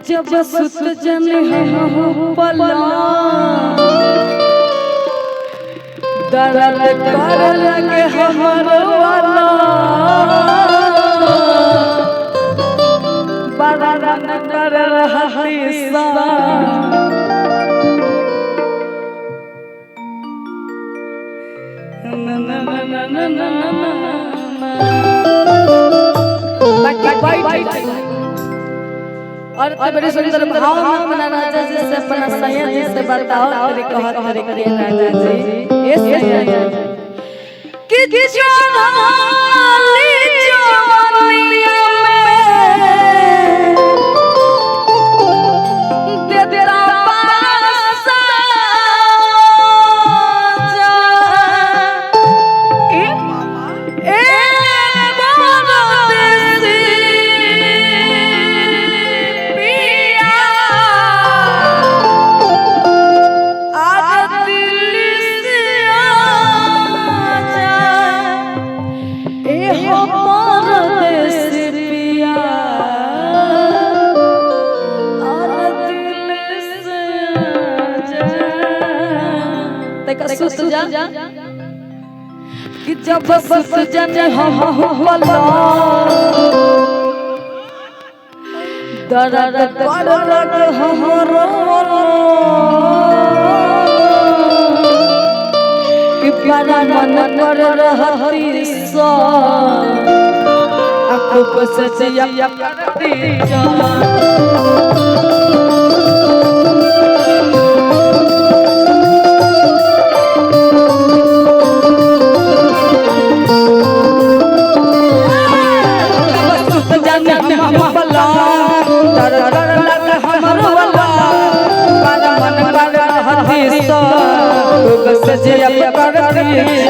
जब सुत जने हम पला दर्द कर लगे हमर वाला बड़ा रन कर रहती सा और बड़ी सुंदर भाव में अपना राजा जी से अपना सैया जी से बताओ तेरे कहत हरे करे राजा जी ये सैया जी कि जवानी जवानिया में दे तेरा पासा जा ए मामा ए सुत जा कि जब सुत जने हम पला दर्द कर लगे हमरो कि बड़ा मन कर रहती सा आँखों से जिया करती जा सजिया करती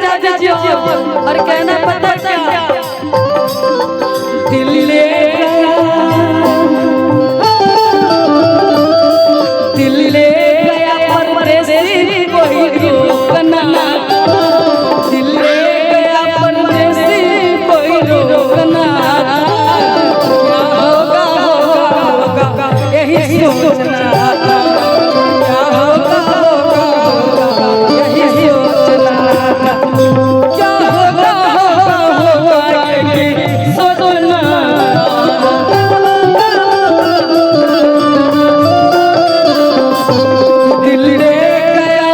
और कहना पता क्या दिल ले गया परदेसी कोई रोकना दिल ले गया परदेसी कोई रोकना क्या होगा होगा यही सोचना दिल ले गया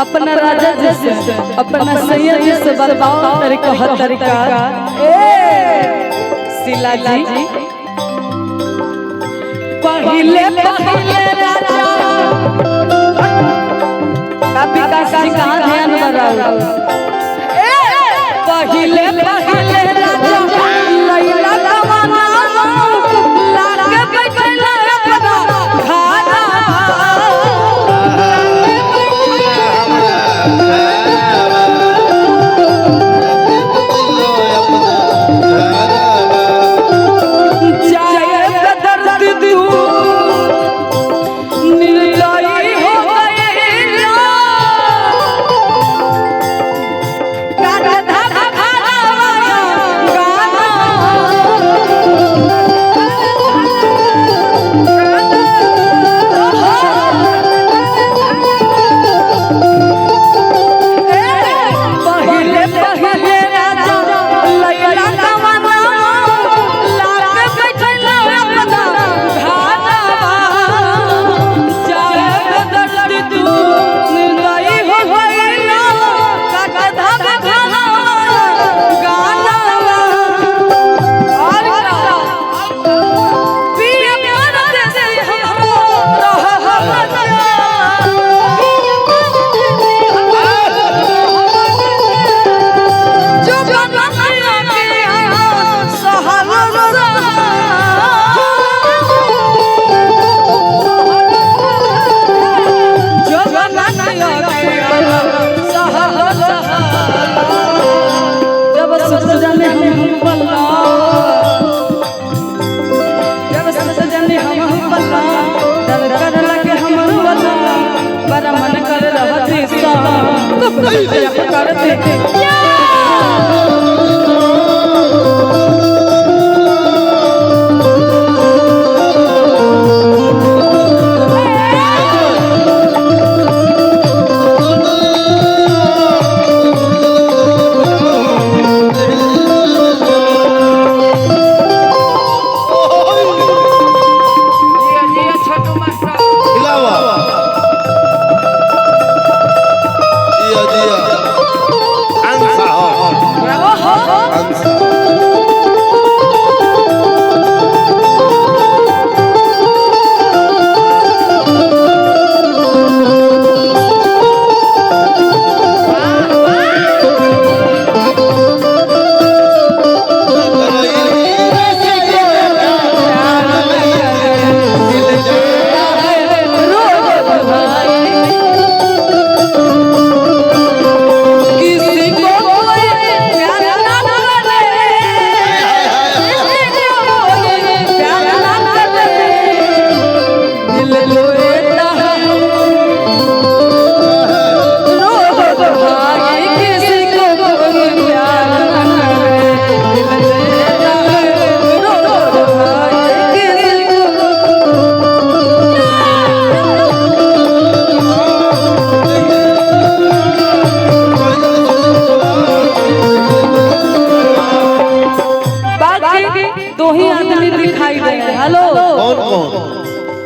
अपना राजा जी से अपना सैया जी से बताओ तरीका हर तरीका ए शीला जी पहले पहले राजा कभी काशी कहां ध्यान बराओ ए पहले पहले राजा लैला कमाना लागे बैठला अपना खाना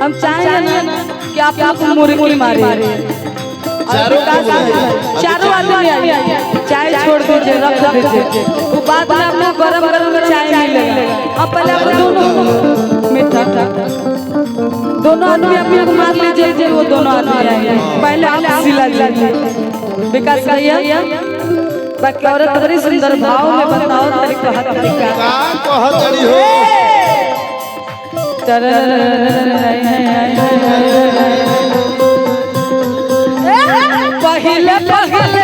हम चाहेंगे ना कि आप लोग मुर्गी मारे चारों आदमी आइए चाय छोड़ दीजिए रख दीजिए वो बाद में आप लोग गरम गरम चाय मिलेगा अब पहले आप दोनों मीठा दोनों आदमी अपने को मार लीजिए वो दोनों आदमी आइए पहले आप शीला लीजिए विकास भैया बाकी औरत बड़ी सुंदर भाव में बताओ तरीका पहले पहले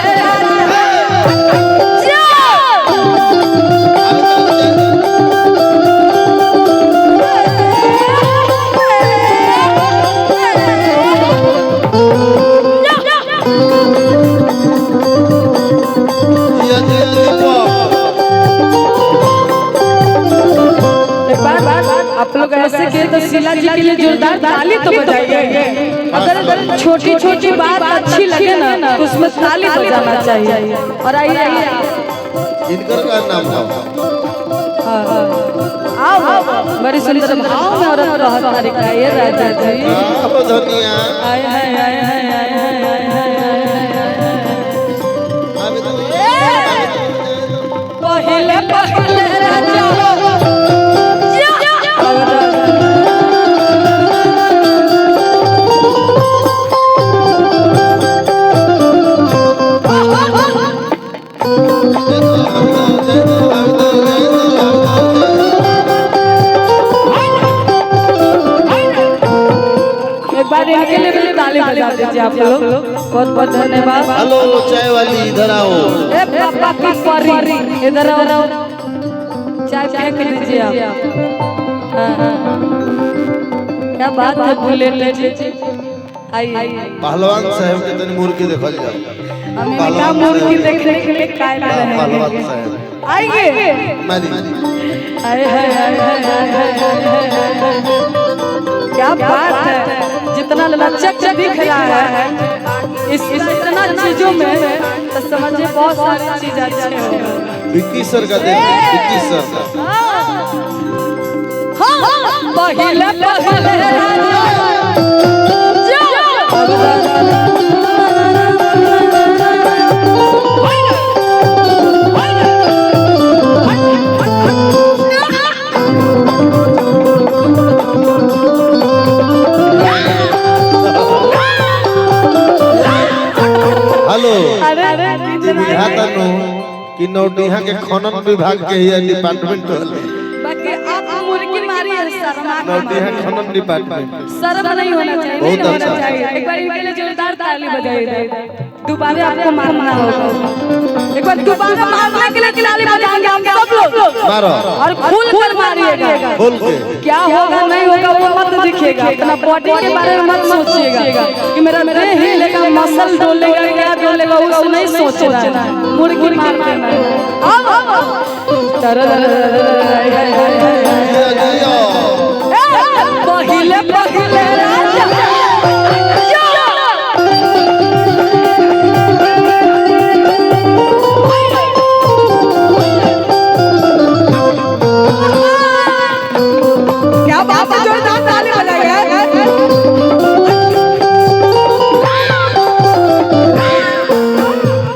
आप लोग ऐसे किए तो शीला जी के लिए जोरदार ताली तो बजाइए। अगर छोटी छोटी बात अच्छी लगे ना तो उसमें ताली बजाना चाहिए। और आइए इनका नाम आओ बड़ी सुंदर भाव में औरत रहत तरीका ये राजा जी धनिया आए हाय हाय हाय हाय हाय हाय पहिले राजा एक बार इनके लिए भी ताली बजा दीजिए आप लोग। बहुत बहुत धन्यवाद। हेलो चाय वाली इधर आओ। ए पापा की परी इधर आओ, चाय फेंक दीजिए आप। क्या बात है बुलेट जी, आइए। पहलवान साहब के तनी मुर्गी देखल जाओ। हम इनका मुर्गी देखने के लिए काय ला रहे पहलवान हैं। साहब आइए। मारी हाय हाय हाय हाय, क्या बात है। जितना लचक दिख रहा है इस इतना चीजों में, तो समझिए बहुत सारी चीज अच्छे हो। विक्की सर का देख, विक्की सर का। पहिले पहिले हेलो अरे बुझाता नो कि नौटिया के खनन विभाग के ही डिपार्टमेंट वाले। बाकी आप मुर्गी मारी है शर्मा नौटिया खनन डिपार्टमेंट। शर्म नहीं होना चाहिए, बहुत नहीं होना अच्छा। चाहिए। एक बार इनके लिए जोरदार ताली बजाइए। दोबारा आपको मारना होगा। एक बार दोबारा मारने के लिए ताली बजाएंगे हम सब लोग, मारो और खुल कर मारिएगा। खोल के क्या होगा नहीं होगा वो मत दिखेगा। अपना बॉडी के बारे में मत सोचिएगा कि मेरा हिलेगा, मसल डोलेगा, क्या डोलेगा, उस नहीं सोचना। मुर्गी मार देना। पहिले पहिले राजा क्या बात है। जोरदार ताली बजाइए।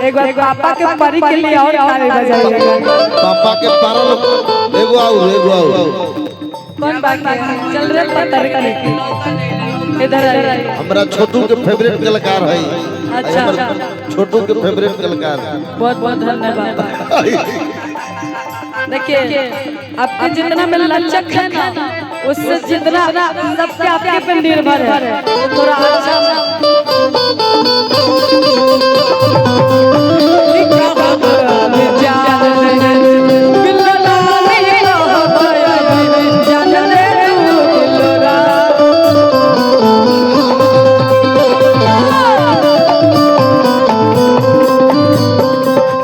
एक बार पापा के परी के लिए और ताली बजाइएगा। पापा के पारल एगो आओ। कौन बाकी है? चल रहे पत्थर के इधर आइए। हमरा छोटू के फेवरेट कलाकार है। अच्छा। हमरा छोटू के फेवरेट कलाकार है। बहुत बहुत धन्यवाद। देखिए आपके जितना में लचक है ना, उससे जितना सबके आपके पे निर्भर है। थोड़ा अच्छा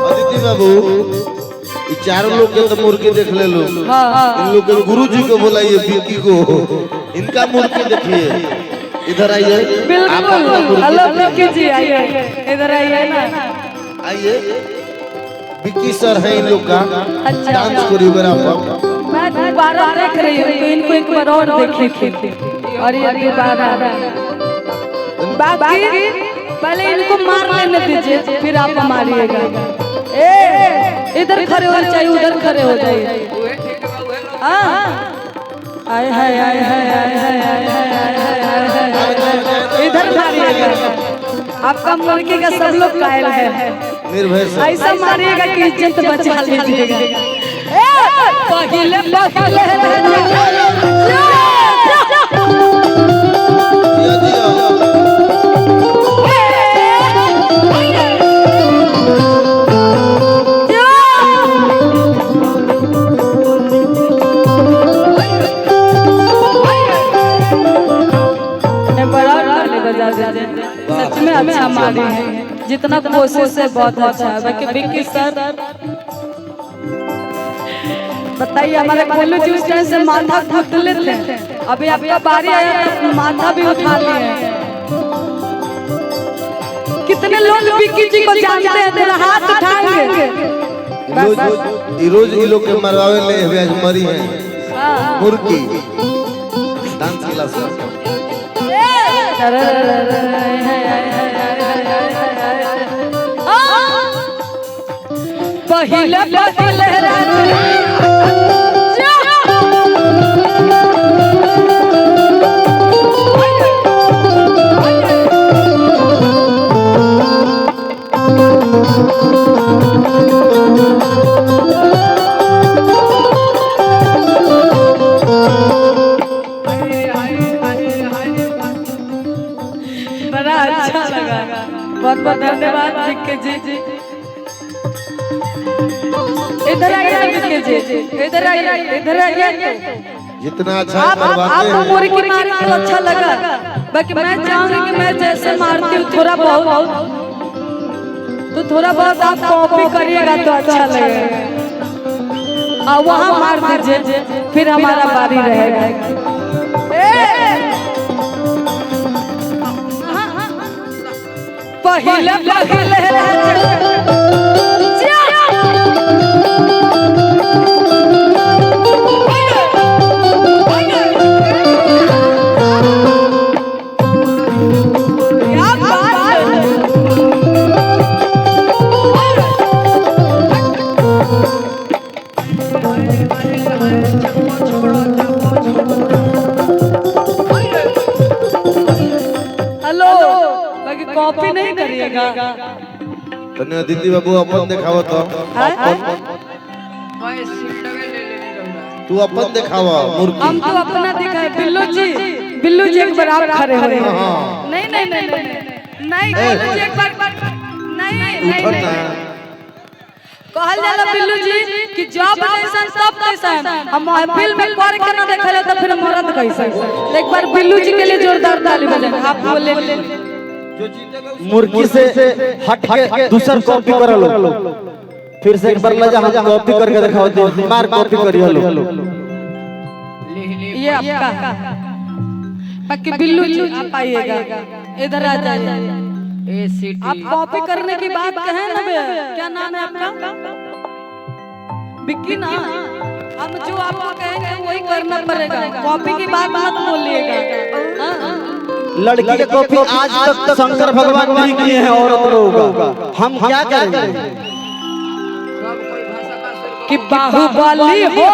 अदिति बाबू, ये चारों लोग के तो मुर्गी देख ले लो। इन लोग के गुरु जी को बुलाइए, विक्की को। इनका मुर्गी देखिए। इधर आइए। आप अपना बिल्कुल। मुर्गी हेलो दिखाइए। विक्की जी, आइए इधर आइए ना। आइए। विक्की सर है इन लोग का अच्छा। Dance choreographer. मैं दोबारा देख रही हूँ, तो इनको एक बार और देखेंगे। और ये दोबारा बाकी पहले इनको मार लेने दीजिए, फिर आप मारिएगा। इधर खड़े हो चाहिए, उधर खड़े हो जाइए। आय हाय हाय हाय हाय हाय हाय हाय, इधर मारिएगा। आपका मुर्गी का सब लोग कायल है। निर्भय से ऐसा मारिएगा कि इज्जत बचा लीजिएगा। पहिले पहिले दिया दिया। सच में अच्छा मारी है। जितना कोशिश है बहुत अच्छा है। बाकी विक्की सर बताइए, हमारे कोल्लू जी उस टाइम से माथा घुटले थे। अभी आपका बारी आया तो माथा भी उठा लिए। कितने लोग विक्की जी को जानते हैं? तेरा हाथ उठाएंगे। रोज ये लोग के मरवावे ले व्याज मरी है मुर्गी डांस क्लास। पहिले पहिले बड़ा अच्छा लगा, बहुत बहुत धन्यवाद विक्की जी। इधर आइए विक्की जी, इधर आइए, इधर आइए। जितना अच्छा आपको मुर्गी मारना तो अच्छा लगा, बाकी मैं चाहूंगी कि मैं जैसे मारती हूँ थोड़ा बहुत आप कॉपी करिएगा तो अच्छा लगेगा। और वहाँ मार दीजिए, फिर हमारा बारी रहेगा। पहले हेलो, बाकी कॉपी नहीं करिएगा। तने दीदी बाबू अपन दिखाओ तो तू अपन दिखावा मुर्गी। हम तो अपना दिखाए। बिल्लू जी एक बार आप खड़े हो। नहीं नहीं नहीं नहीं बिल्लू जी एक बार नहीं कहल जाला बिल्लू जी कि जब जैसन सब कैसन हम महफिल में कर के ना देखले तो फिर मरद कैसन। एक बार बिल्लू जी के लिए जोरदार ताली बजाएं। आप बोले मुर्गी से हट के दूसरा कॉपी कर लो, फिर से एक बार लगा हम कॉपी करके दिखाओ दे, मार कॉपी करियो लो। ये आपका बाकी बिल्लू जी आप आइएगा, इधर आ जाइए। आप कॉपी करने की बात कहें ना बे, क्या नाम है आपका? विक्की ना। हम जो आपको कहेंगे वही करना पड़ेगा, कॉपी की बात मत बोलिएगा। लड़की की कॉपी आज तक शंकर भगवान नहीं किए हैं औरत लोग, हम क्या करेंगे? कि बाहुबली हो